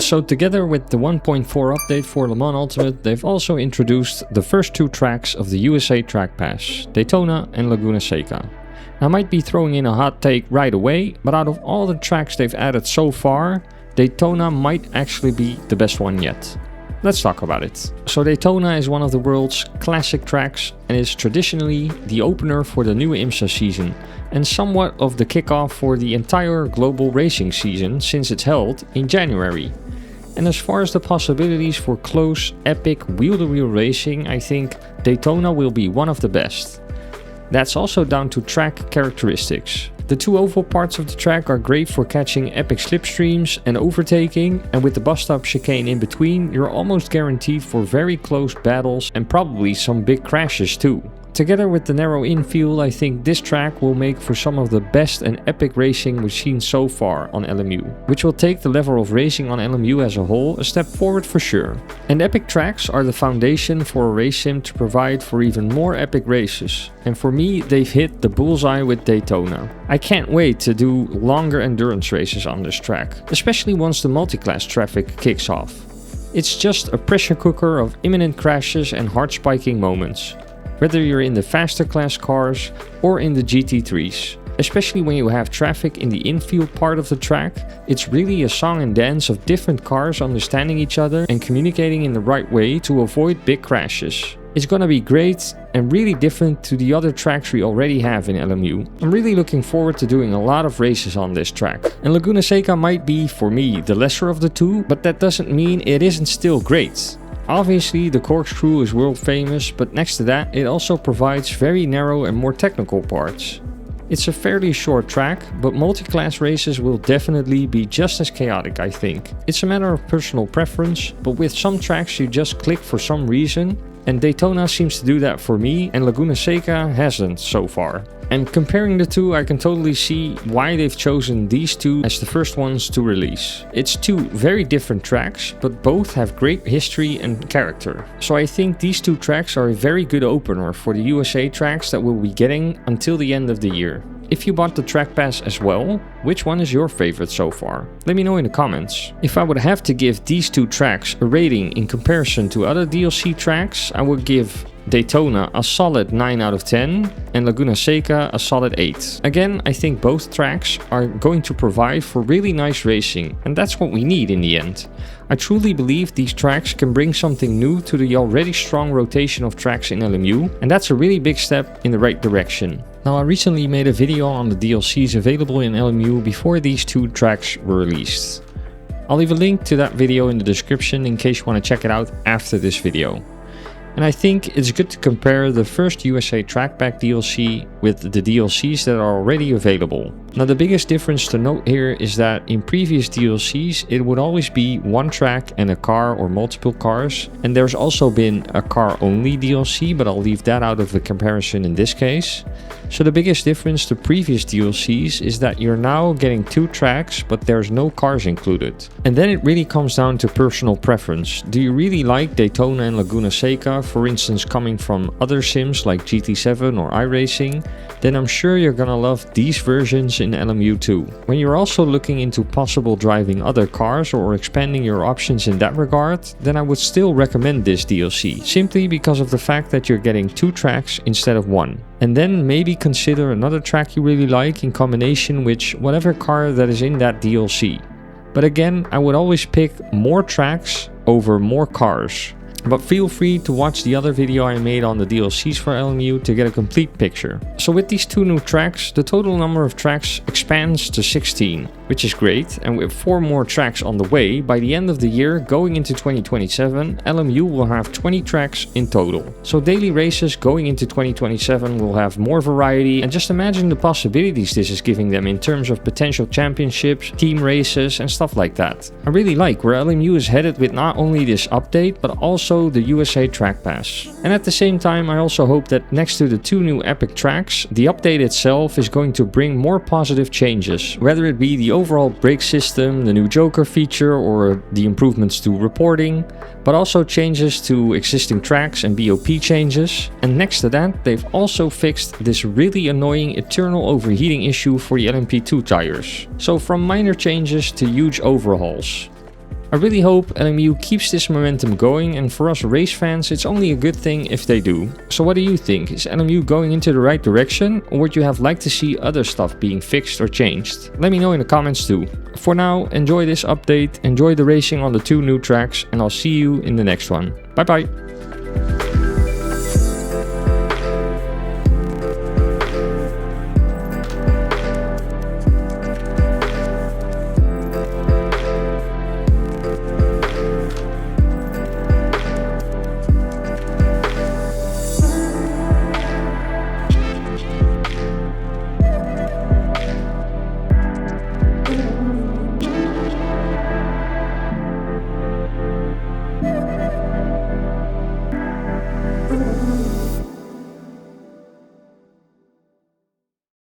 So together with the 1.4 update for Le Mans Ultimate, they've also introduced the first 2 tracks of the USA Track Pass, Daytona and Laguna Seca. I might be throwing in a hot take right away, but out of all the tracks they've added so far, Daytona might actually be the best one yet. Let's talk about it. So Daytona is one of the world's classic tracks and is traditionally the opener for the new IMSA season and somewhat of the kickoff for the entire global racing season since it's held in January. And as far as the possibilities for close, epic wheel-to-wheel racing, I think Daytona will be one of the best. That's also down to track characteristics. The 2 oval parts of the track are great for catching epic slipstreams and overtaking, and with the bus stop chicane in between, you're almost guaranteed for very close battles and probably some big crashes too. Together with the narrow infield, I think this track will make for some of the best and epic racing we've seen so far on LMU, which will take the level of racing on LMU as a whole a step forward for sure. And epic tracks are the foundation for a race sim to provide for even more epic races, and for me they've hit the bullseye with Daytona. I can't wait to do longer endurance races on this track, especially once the multi-class traffic kicks off. It's just a pressure cooker of imminent crashes and heart-spiking moments, whether you're in the faster class cars or in the GT3s. Especially when you have traffic in the infield part of the track, it's really a song and dance of different cars understanding each other and communicating in the right way to avoid big crashes. It's gonna be great and really different to the other tracks we already have in LMU. I'm really looking forward to doing a lot of races on this track. And Laguna Seca might be, for me, the lesser of the 2, but that doesn't mean it isn't still great. Obviously the corkscrew is world famous, but next to that it also provides very narrow and more technical parts. It's a fairly short track, but multi-class races will definitely be just as chaotic, I think. It's a matter of personal preference, but with some tracks you just click for some reason, and Daytona seems to do that for me and Laguna Seca hasn't so far. And comparing the 2, I can totally see why they've chosen these 2 as the first ones to release. It's 2 very different tracks, but both have great history and character. So I think these 2 tracks are a very good opener for the USA tracks that we'll be getting until the end of the year. If you bought the track pass as well, which one is your favorite so far? Let me know in the comments. If I would have to give these 2 tracks a rating in comparison to other DLC tracks, I would give Daytona a solid 9 out of 10 and Laguna Seca a solid 8. Again, I think both tracks are going to provide for really nice racing, and that's what we need in the end. I truly believe these tracks can bring something new to the already strong rotation of tracks in LMU, and that's a really big step in the right direction. Now, I recently made a video on the DLCs available in LMU before these 2 tracks were released. I'll leave a link to that video in the description in case you want to check it out after this video. And I think it's good to compare the first USA Track Pack DLC with the DLCs that are already available. Now the biggest difference to note here is that in previous DLCs it would always be one track and a car or multiple cars, and there's also been a car only DLC, but I'll leave that out of the comparison in this case. So the biggest difference to previous DLCs is that you're now getting 2 tracks, but there's no cars included. And then it really comes down to personal preference. Do you really like Daytona and Laguna Seca, for instance coming from other sims like GT7 or iRacing? Then I'm sure you're gonna love these versions in LMU too. When you're also looking into possible driving other cars or expanding your options in that regard, then I would still recommend this DLC, simply because of the fact that you're getting 2 tracks instead of 1. And then maybe consider another track you really like in combination with whatever car that is in that DLC. But again, I would always pick more tracks over more cars. But feel free to watch the other video I made on the DLCs for LMU to get a complete picture. So with these 2 new tracks, the total number of tracks expands to 16, which is great, and with 4 more tracks on the way, by the end of the year, going into 2027, LMU will have 20 tracks in total. So daily races going into 2027 will have more variety, and just imagine the possibilities this is giving them in terms of potential championships, team races and stuff like that. I really like where LMU is headed with not only this update, but also the USA Track Pass. And at the same time, I also hope that next to the 2 new epic tracks, the update itself is going to bring more positive changes, whether it be the overall brake system, the new Joker feature, or the improvements to reporting, but also changes to existing tracks and BOP changes. And next to that, they've also fixed this really annoying eternal overheating issue for the LMP2 tires. So from minor changes to huge overhauls. I really hope LMU keeps this momentum going, and for us race fans it's only a good thing if they do. So what do you think? Is LMU going into the right direction, or would you have liked to see other stuff being fixed or changed? Let me know in the comments too. For now, enjoy this update, enjoy the racing on the 2 new tracks, and I'll see you in the next one. Bye bye!